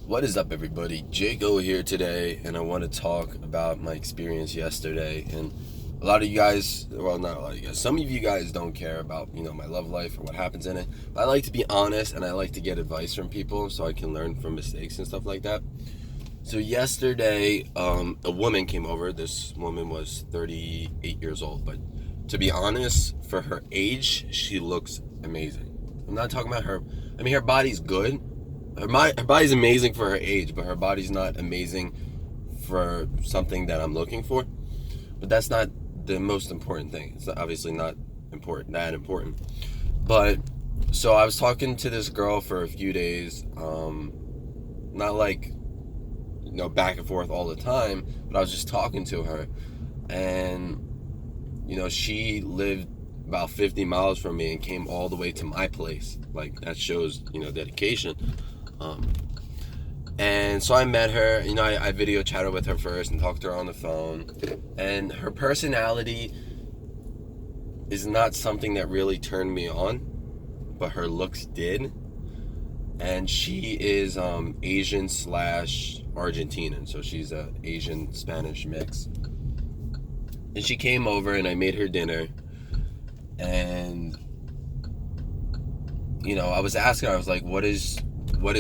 What is up, everybody? Jago here today, and I want to talk about my experience yesterday. And a lot of you guys, well, not a lot of you guys, some of you guys don't care about, my love life or what happens in it. But I like to be honest, and I like to get advice from people so I can learn from mistakes and stuff like that. So yesterday, a woman came over. This woman was 38 years old, but to be honest, for her age, she looks amazing. I'm not talking about her. I mean, her body's good. Her body's amazing for her age, but her body's not amazing for something that I'm looking for. But that's not the most important thing. It's obviously not that important. But so I was talking to this girl for a few days, not like back and forth all the time, but I was just talking to her, and she lived about 50 miles from me and came all the way to my place. Like, that shows dedication. And so I met her. I video chatted with her first and talked to her on the phone, and her personality is not something that really turned me on, but her looks did. And she is Asian / Argentinian, so she's a Asian Spanish mix. And she came over and I made her dinner, and I was asking her, I was like, what is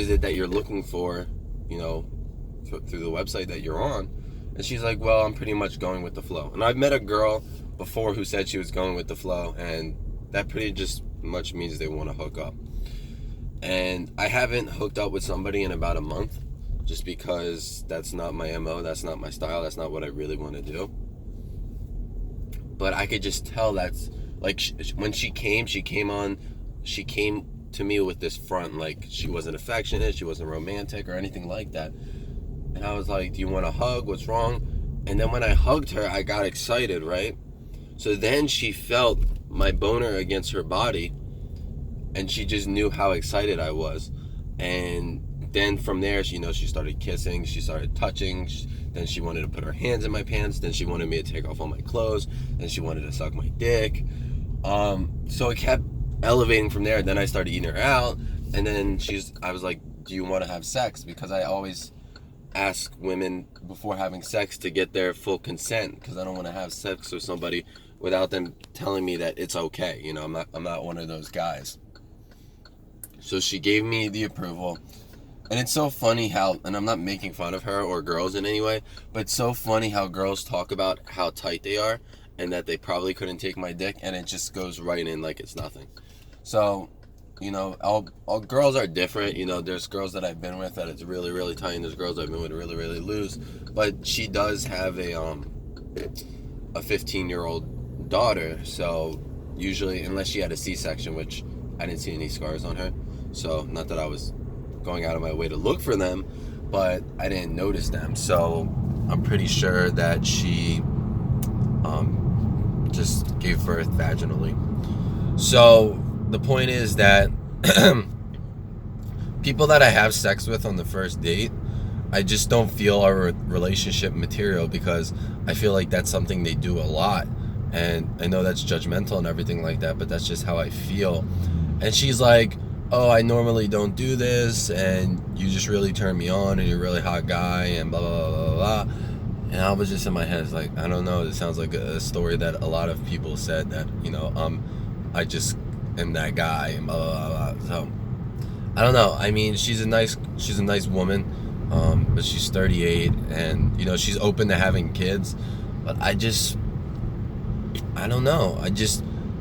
it that you're looking for, through the website that you're on? And she's like, well, I'm pretty much going with the flow. And I've met a girl before who said she was going with the flow, and that pretty just much means they want to hook up. And I haven't hooked up with somebody in about a month, just because that's not my MO, that's not my style, that's not what I really want to do. But I could just tell that's, like, when she came to me with this front, like, she wasn't affectionate, she wasn't romantic or anything like that. And I was like, do you want a hug? What's wrong? And then when I hugged her, I got excited, right? So then she felt my boner against her body, and she just knew how excited I was. And then from there, she started kissing, she started touching, then she wanted to put her hands in my pants, then she wanted me to take off all my clothes, then she wanted to suck my dick. So it kept elevating from there. Then I started eating her out, and then I was like, do you want to have sex? Because I always ask women before having sex to get their full consent, because I don't want to have sex with somebody without them telling me that it's okay. I'm not one of those guys. So she gave me the approval. And it's so funny how, and I'm not making fun of her or girls in any way, but it's so funny how girls talk about how tight they are and that they probably couldn't take my dick, and it just goes right in like it's nothing. So, all girls are different. There's girls that I've been with that it's really, really tight, and there's girls I've been with really, really loose. But she does have a 15-year-old daughter, so usually, unless she had a C-section, which I didn't see any scars on her. So, not that I was going out of my way to look for them, but I didn't notice them. So, I'm pretty sure that she just gave birth vaginally. So, the point is that people that I have sex with on the first date, I just don't feel our relationship material, because I feel like that's something they do a lot. And I know that's judgmental and everything like that, but that's just how I feel. And she's like, oh, I normally don't do this, and you just really turn me on, and you're a really hot guy, and blah, blah, blah, blah, blah. And I was just in my head, like, I don't know, it sounds like a story that a lot of people said, that, I just am that guy, and blah, blah, blah. So, I don't know. I mean, she's a nice woman, but she's 38, and, she's open to having kids, but I don't know.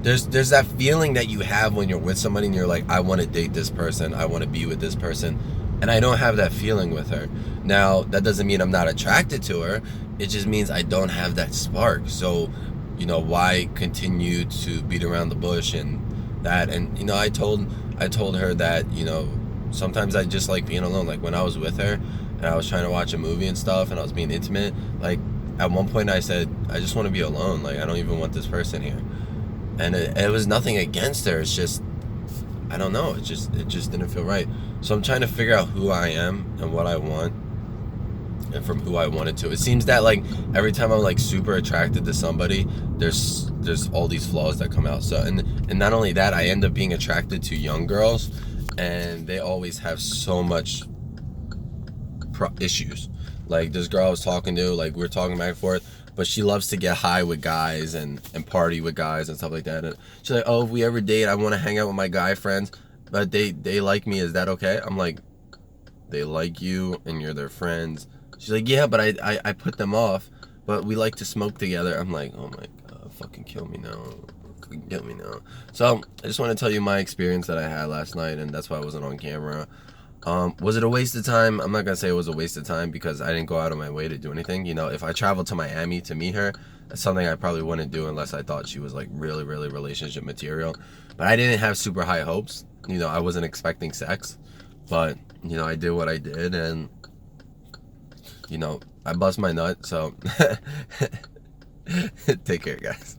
There's that feeling that you have when you're with somebody and you're like, I want to date this person, I want to be with this person, and I don't have that feeling with her. Now, that doesn't mean I'm not attracted to her, it just means I don't have that spark. So, why continue to beat around the bush and that? And, I told her that, sometimes I just like being alone. Like, when I was with her and I was trying to watch a movie and stuff and I was being intimate, like, at one point I said, I just want to be alone, like, I don't even want this person here. And it was nothing against her, it's just, I don't know, it just didn't feel right. So I'm trying to figure out who I am and what I want, and from who I wanted to. It seems that, like, every time I'm, like, super attracted to somebody, there's all these flaws that come out. So and not only that, I end up being attracted to young girls, and they always have so much issues. Like this girl I was talking to, like we were talking back and forth, but she loves to get high with guys and party with guys and stuff like that. And she's like, oh, if we ever date, I want to hang out with my guy friends, but they like me. Is that okay? I'm like, they like you and you're their friends. She's like, yeah, but I put them off, but we like to smoke together. I'm like, oh my God, fucking kill me now. Fucking kill me now. So I just want to tell you my experience that I had last night, and that's why I wasn't on camera. Was it a waste of time? I'm not gonna say it was a waste of time because I didn't go out of my way to do anything. You know, if I traveled to Miami to meet her, that's something I probably wouldn't do unless I thought she was like really, really relationship material. But I didn't have super high hopes. You know, I wasn't expecting sex, but you know, I did what I did, and you know, I bust my nut. So take care, guys.